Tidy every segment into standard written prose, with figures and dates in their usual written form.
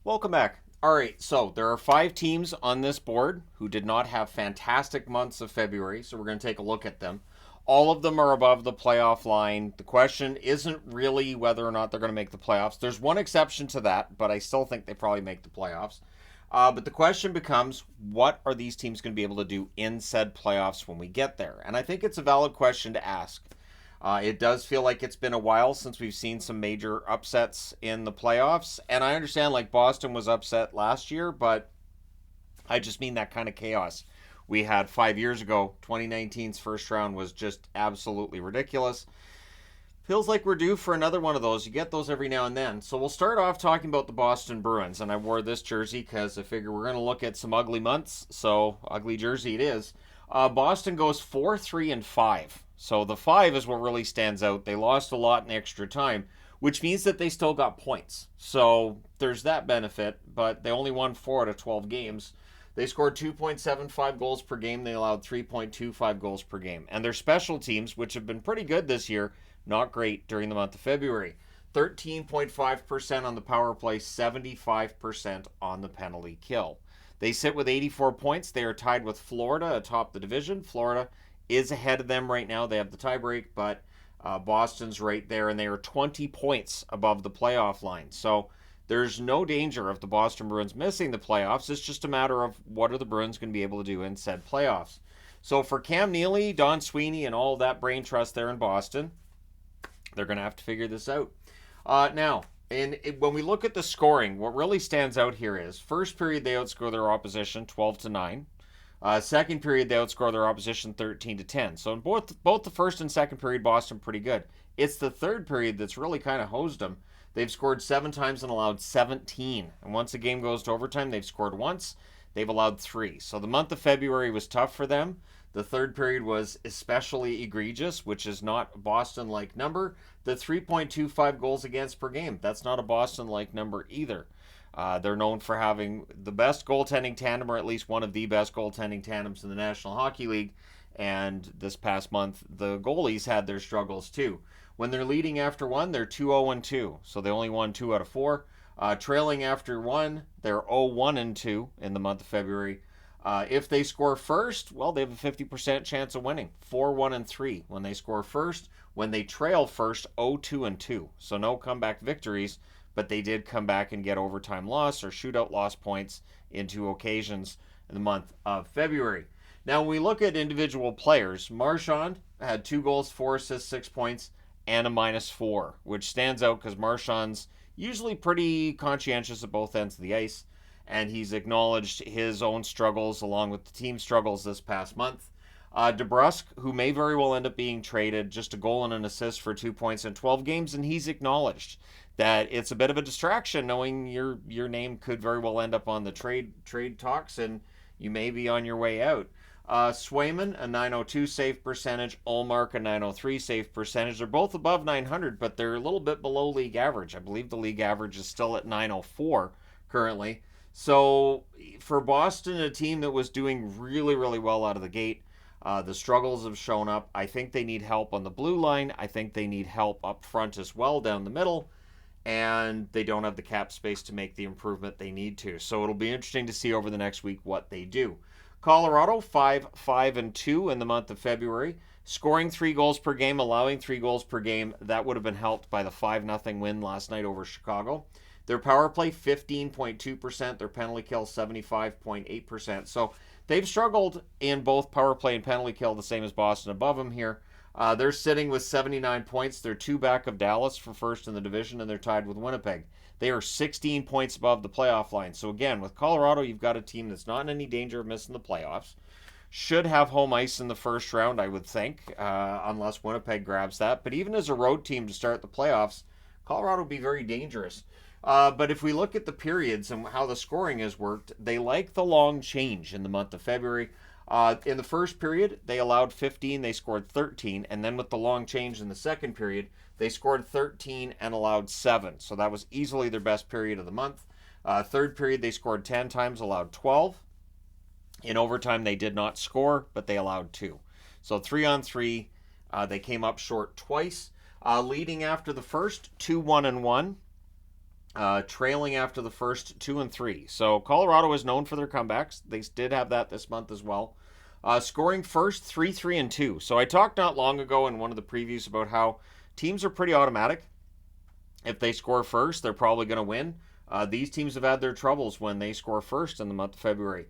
Welcome back. All right, so there are 5 teams on this board who did not have fantastic months of February, so we're going to take a look at them. All of them are above the playoff line. The question isn't really whether or not they're going to make the playoffs. There's one exception to that, but I still think they probably make the playoffs. But the question becomes, what are these teams going to be able to do in said playoffs when we get there? And I think it's a valid question to ask. It does feel like it's been a while since we've seen some major upsets in the playoffs. And I understand like Boston was upset last year, but I just mean that kind of chaos we had 5 years ago. 2019's first round was just absolutely ridiculous. Feels like we're due for another one of those. You get those every now and then. So we'll start off talking about the Boston Bruins. And I wore this jersey because I figure we're going to look at some ugly months. So ugly jersey it is. Boston goes 4-3-5. So the 5 is what really stands out. They lost a lot in extra time, which means that they still got points. So there's that benefit, but they only won 4 out of 12 games. They scored 2.75 goals per game. They allowed 3.25 goals per game. And their special teams, which have been pretty good this year, not great during the month of February. 13.5% on the power play, 75% on the penalty kill. They sit with 84 points. They are tied with Florida atop the division. Florida is ahead of them right now. They have the tiebreak, but Boston's right there, and they are 20 points above the playoff line. So there's no danger of the Boston Bruins missing the playoffs. It's just a matter of what are the Bruins going to be able to do in said playoffs. So for Cam Neely, Don Sweeney, and all of that brain trust there in Boston, they're going to have to figure this out. When we look at the scoring, what really stands out here is first period they outscore their opposition 12-9. Second period they outscore their opposition 13-10. So in both the first and second period, Boston pretty good. It's the third period that's really kind of hosed them. They've scored 7 times and allowed 17. And once the game goes to overtime, they've scored once. They've allowed 3. So the month of February was tough for them. The third period was especially egregious, which is not a Boston-like number. The 3.25 goals against per game, that's not a Boston-like number either. They're known for having the best goaltending tandem, or at least one of the best goaltending tandems in the National Hockey League. And this past month, the goalies had their struggles too. When they're leading after one, they're 2-0-2. So they only won 2 out of 4. Trailing after one, they're 0-1-2 in the month of February. If they score first, well, they have a 50% chance of winning. 4-1-3 when they score first. When they trail first, 0-2-2. So no comeback victories, but they did come back and get overtime loss or shootout loss points in 2 occasions in the month of February. Now, when we look at individual players, Marchand had 2 goals, 4 assists, 6 points, and a -4, which stands out because Marchand's usually pretty conscientious at both ends of the ice, and he's acknowledged his own struggles along with the team struggles this past month. DeBrusk, who may very well end up being traded, just a goal and an assist for 2 points in 12 games, and he's acknowledged that it's a bit of a distraction knowing your name could very well end up on the trade talks, and you may be on your way out. Swayman, a 902 save percentage. Ullmark, a 903 save percentage. They're both above 900, but they're a little bit below league average. I believe the league average is still at 904 currently. So for Boston, a team that was doing really, really well out of the gate, the struggles have shown up. I think they need help on the blue line. I think they need help up front as well down the middle. And they don't have the cap space to make the improvement they need to. So it'll be interesting to see over the next week what they do. Colorado, 5-5-2 in the month of February, scoring 3 goals per game, allowing 3 goals per game. That would have been helped by the 5-0 win last night over Chicago. Their power play, 15.2%. Their penalty kill, 75.8%. So they've struggled in both power play and penalty kill, the same as Boston above them here. They're sitting with 79 points. They're 2 back of Dallas for first in the division, and they're tied with Winnipeg. They are 16 points above the playoff line. So again, with Colorado, you've got a team that's not in any danger of missing the playoffs. Should have home ice in the first round, I would think, unless Winnipeg grabs that. But even as a road team to start the playoffs, Colorado would be very dangerous. But if we look at the periods and how the scoring has worked, they like the long change in the month of February. In the first period, they allowed 15, they scored 13, and then with the long change in the second period, they scored 13 and allowed 7. So that was easily their best period of the month. Third period, they scored 10 times, allowed 12. In overtime, they did not score, but they allowed 2. So 3-on-3, they came up short twice. Leading after the first, 2-1-1. trailing after the first 2 and 3. So Colorado is known for their comebacks. They did have that this month as well. Scoring first 3-3 and 2. So I talked not long ago in one of the previews about how teams are pretty automatic. If they score first, they're probably going to win. These teams have had their troubles when they score first in the month of February.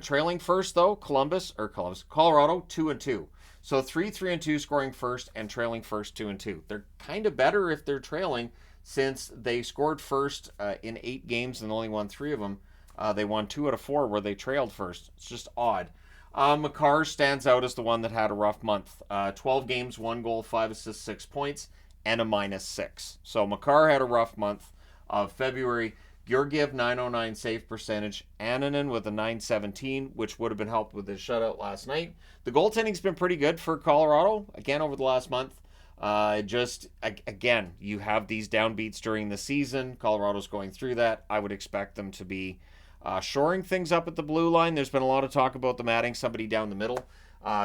Trailing first though, Colorado 2 and 2. So 3-3 and 2 scoring first and trailing first 2 and 2. They're kind of better if they're trailing since they scored first in 8 games and only won 3 of them. They won 2 out of 4 where they trailed first. It's just odd. Makar stands out as the one that had a rough month. 12 games, 1 goal, 5 assists, 6 points, and a -6. So Makar had a rough month of February. Georgiev 909 save percentage, Annunen with a 917, which would have been helped with his shutout last night. The goaltending's been pretty good for Colorado, again, over the last month. Again, you have these downbeats during the season. Colorado's going through that. I would expect them to be shoring things up at the blue line. There's been a lot of talk about them adding somebody down the middle.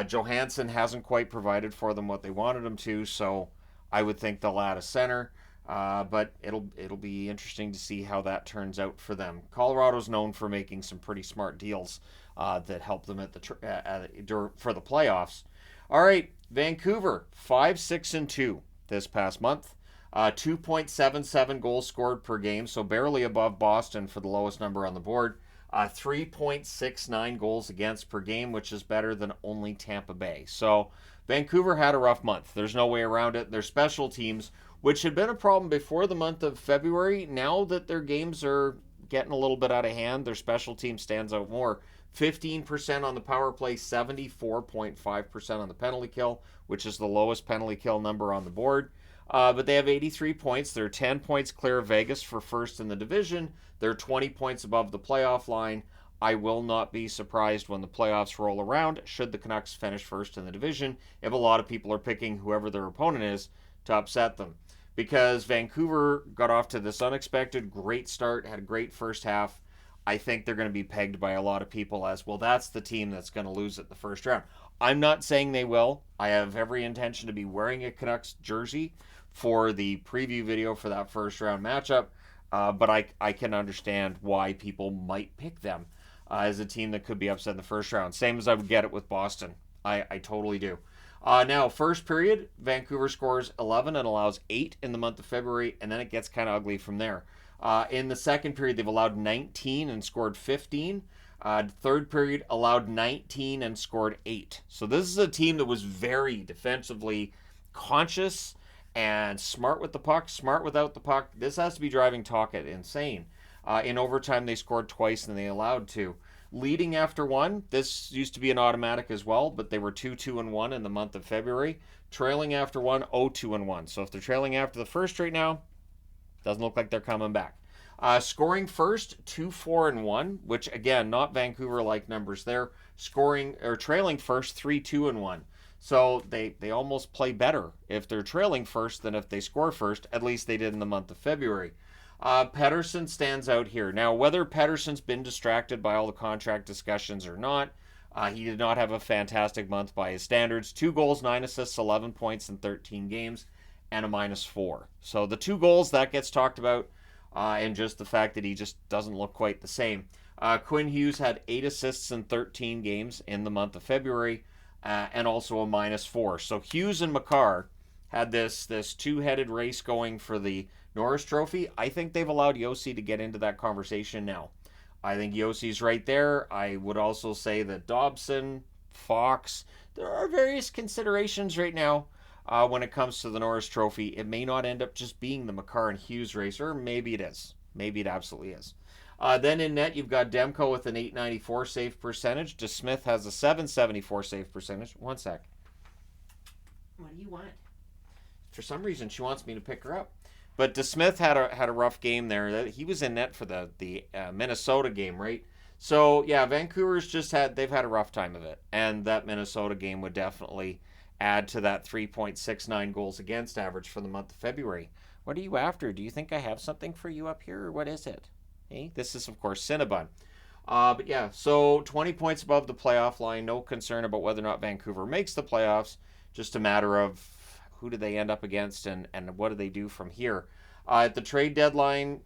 Johansson hasn't quite provided for them what they wanted him to, so I would think they'll add a center. But it'll be interesting to see how that turns out for them. Colorado's known for making some pretty smart deals that help them at for the playoffs. All right, Vancouver 5-6 and 2 this past month. 2.77 goals scored per game, so barely above Boston for the lowest number on the board. 3.69 goals against per game, which is better than only Tampa Bay. So Vancouver had a rough month. There's no way around it. Their special teams, which had been a problem before the month of February, now that their games are getting a little bit out of hand, their special team stands out more. 15% on the power play, 74.5% on the penalty kill, which is the lowest penalty kill number on the board. But they have 83 points. They're 10 points clear of Vegas for first in the division. They're 20 points above the playoff line. I will not be surprised when the playoffs roll around, should the Canucks finish first in the division, if a lot of people are picking whoever their opponent is to upset them. Because Vancouver got off to this unexpected great start, had a great first half. I think they're going to be pegged by a lot of people as, well, that's the team that's going to lose it the first round. I'm not saying they will. I have every intention to be wearing a Canucks jersey for the preview video for that first round matchup, but I can understand why people might pick them as a team that could be upset in the first round. Same as I would get it with Boston. I totally do. Now, first period, Vancouver scores 11 and allows 8 in the month of February, and then it gets kind of ugly from there. In the second period, they've allowed 19 and scored 15. Third period, allowed 19 and scored 8. So this is a team that was very defensively conscious and smart with the puck, smart without the puck. This has to be driving Tocchet insane. In overtime, they scored twice and they allowed 2. Leading after 1, this used to be an automatic as well, but they were 2-2-1 in the month of February. Trailing after 1, 0-2-1. So if they're trailing after the first right now, doesn't look like they're coming back. Scoring first, 2-4-1, which again, not Vancouver-like numbers there. Scoring or trailing first, 3-2-1. So they almost play better if they're trailing first than if they score first. At least they did in the month of February. Pettersson stands out here. Now, whether Pettersson's been distracted by all the contract discussions or not, he did not have a fantastic month by his standards. 2 goals, 9 assists, 11 points in 13 games, and a -4. So the 2 goals, that gets talked about, and just the fact that he just doesn't look quite the same. Quinn Hughes had 8 assists in 13 games in the month of February, and also a -4. So Hughes and Makar had this two-headed race going for the Norris Trophy. I think they've allowed Yossi to get into that conversation now. I think Yossi's right there. I would also say that Dobson, Fox, there are various considerations right now when it comes to the Norris Trophy. It may not end up just being the Makar and Hughes race, or maybe it is. Maybe it absolutely is. Then in net, you've got Demko with an 894 save percentage. DeSmith has a 774 save percentage. One sec. What do you want? For some reason, she wants me to pick her up. But DeSmith had a rough game there. He was in net for the Minnesota game, right? So yeah, Vancouver's they've had a rough time of it, and that Minnesota game would definitely add to that 3.69 goals against average for the month of February. What are you after? Do you think I have something for you up here, or what is it? Hey, this is of course Cinnabon. But yeah, so 20 points above the playoff line. No concern about whether or not Vancouver makes the playoffs. Just a matter of who do they end up against and what do they do from here. At the trade deadline,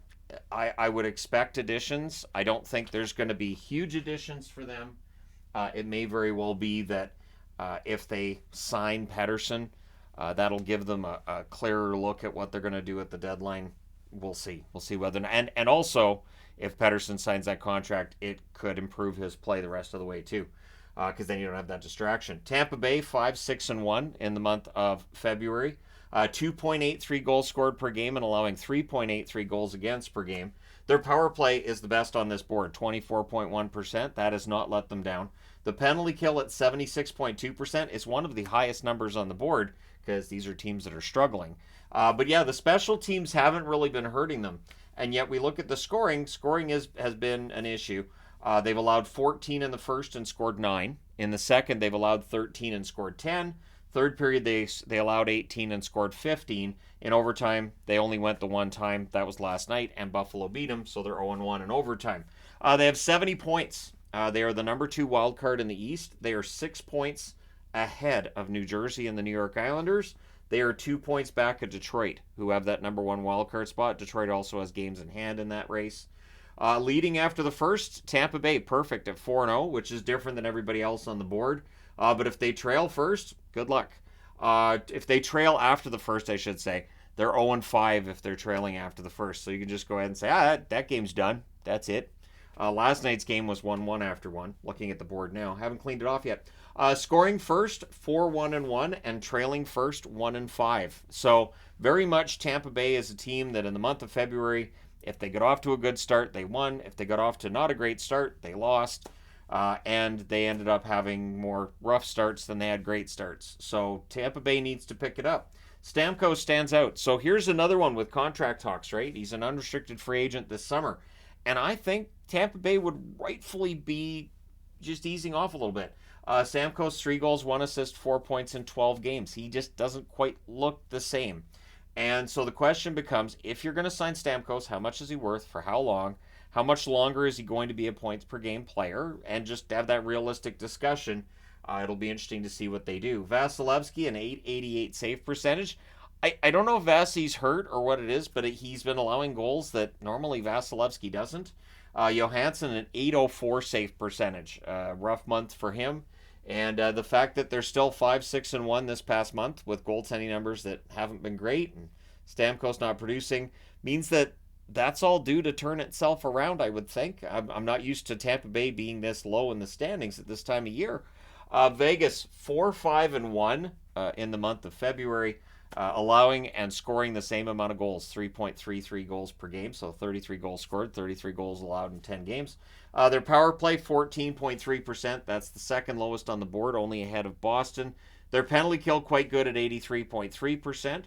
I would expect additions. I don't think there's going to be huge additions for them. It may very well be that if they sign Pettersson, that'll give them a clearer look at what they're going to do at the deadline. We'll see. We'll see whether and also if Pettersson signs that contract, it could improve his play the rest of the way too, because then you don't have that distraction. Tampa Bay 5-6-1 in the month of February. 2.83 goals scored per game and allowing 3.83 goals against per game. Their power play is the best on this board, 24.1%. That has not let them down. The penalty kill at 76.2% is one of the highest numbers on the board because these are teams that are struggling. But yeah, the special teams haven't really been hurting them. And yet we look at the scoring. Scoring has been an issue. They've allowed 14 in the first and scored 9. In the second, they've allowed 13 and scored 10. Third period, they allowed 18 and scored 15. In overtime, they only went the one time. That was last night, and Buffalo beat them, so they're 0-1 in overtime. They have 70 points. They are the number 2 wild card in the East. They are 6 points ahead of New Jersey and the New York Islanders. They are 2 points back of Detroit, who have that number 1 wild card spot. Detroit also has games in hand in that race. Leading after the first, Tampa Bay perfect at 4-0, which is different than everybody else on the board. But if they trail first, good luck. If they trail after the first, I should say, they're 0-5 if they're trailing after the first. So you can just go ahead and say, that game's done. That's it. Last night's game was 1-1 after one. Looking at the board now. Haven't cleaned it off yet. Scoring first, 4-1-1, and trailing first, 1-5. So very much Tampa Bay is a team that in the month of February, if they got off to a good start, they won. If they got off to not a great start, they lost. And they ended up having more rough starts than they had great starts. So Tampa Bay needs to pick it up. Stamkos stands out. So here's another one with contract talks, right? He's an unrestricted free agent this summer. And I think Tampa Bay would rightfully be just easing off a little bit. Stamkos, 3 goals, 1 assist, 4 points in 12 games. He just doesn't quite look the same. And so the question becomes, if you're going to sign Stamkos, how much is he worth? For how long? How much longer is he going to be a points per game player? And just have that realistic discussion. It'll be interesting to see what they do. Vasilevsky, an 888 save percentage. I don't know if Vasi's hurt or what it is, but he's been allowing goals that normally Vasilevsky doesn't. Johansson, an 804 save percentage. Rough month for him. And the fact that they're still 5-6-1 this past month with goaltending numbers that haven't been great and Stamkos not producing means that that's all due to turn itself around, I would think. I'm not used to Tampa Bay being this low in the standings at this time of year. Vegas, 4-5-1 in the month of February, allowing and scoring the same amount of goals, 3.33 goals per game, so 33 goals scored, 33 goals allowed in 10 games. Their power play, 14.3%. That's the second lowest on the board, only ahead of Boston. Their penalty kill, quite good at 83.3%.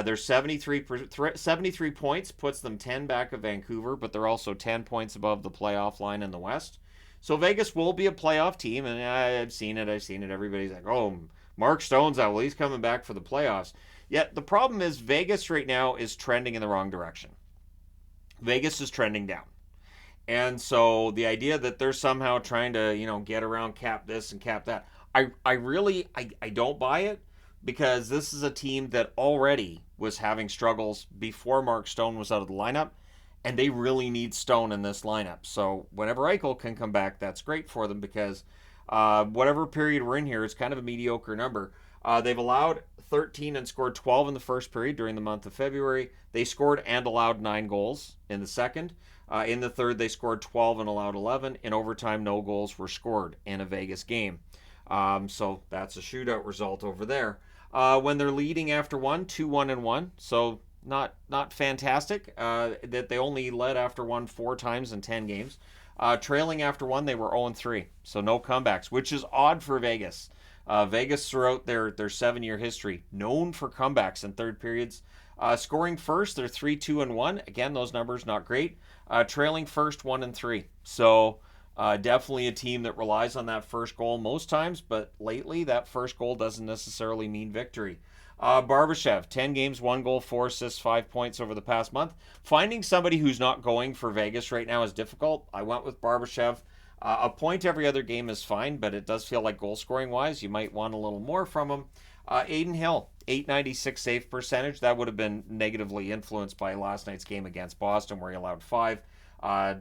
Their 73 points puts them 10 back of Vancouver, but they're also 10 points above the playoff line in the West. So Vegas will be a playoff team, and I've seen it. Everybody's like, oh, Mark Stone's out. Well, he's coming back for the playoffs. Yet the problem is Vegas right now is trending in the wrong direction. Vegas is trending down. And so the idea that they're somehow trying to, get around cap this and cap that, I really don't buy it, because this is a team that already was having struggles before Mark Stone was out of the lineup, and they really need Stone in this lineup. So whenever Eichel can come back, that's great for them, because whatever period we're in here is kind of a mediocre number. They've allowed 13 and scored 12 in the first period during the month of February. They scored and allowed 9 goals in the second. In the third, they scored 12 and allowed 11. In overtime, no goals were scored in a Vegas game. So that's a shootout result over there. When they're leading after 2-1-1, so not fantastic. That they only led after 4 times in 10 games. Trailing after 1, they were 0-3, so no comebacks, which is odd for Vegas. Vegas, throughout their 7-year history, known for comebacks in third periods. Scoring first, they're 3-2-1. Again, those numbers not great. Trailing first, 1-3. So definitely a team that relies on that first goal most times, but lately that first goal doesn't necessarily mean victory. Barbashev, 10 games, 1 goal, 4 assists, 5 points over the past month. Finding somebody who's not going for Vegas right now is difficult. I went with Barbashev. A point every other game is fine, but it does feel like goal scoring wise, you might want a little more from him. Aiden Hill, 896 save percentage. That would have been negatively influenced by last night's game against Boston, where he allowed 5. Uh,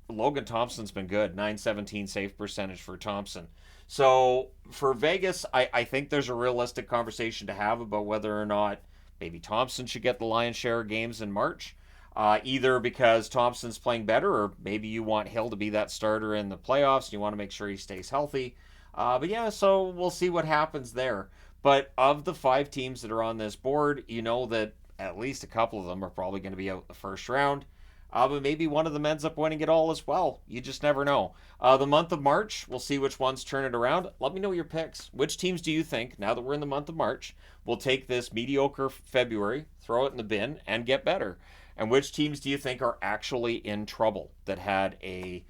Logan Thompson's been good, 917 save percentage for Thompson. So for Vegas, I think there's a realistic conversation to have about whether or not maybe Thompson should get the lion's share of games in March. Either because Thompson's playing better, or maybe you want Hill to be that starter in the playoffs and you want to make sure he stays healthy. But yeah, so we'll see what happens there. But of the 5 teams that are on this board, you know that at least a couple of them are probably going to be out the first round. But maybe one of them ends up winning it all as well. You just never know. The month of March, we'll see which ones turn it around. Let me know your picks. Which teams do you think, now that we're in the month of March, will take this mediocre February, throw it in the bin, and get better? And which teams do you think are actually in trouble that had a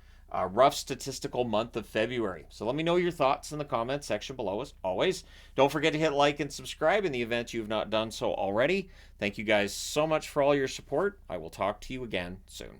rough statistical month of February? So let me know your thoughts in the comments section below. As always, don't forget to hit like and subscribe in the event you've not done so already. Thank you guys so much for all your support. I will talk to you again soon.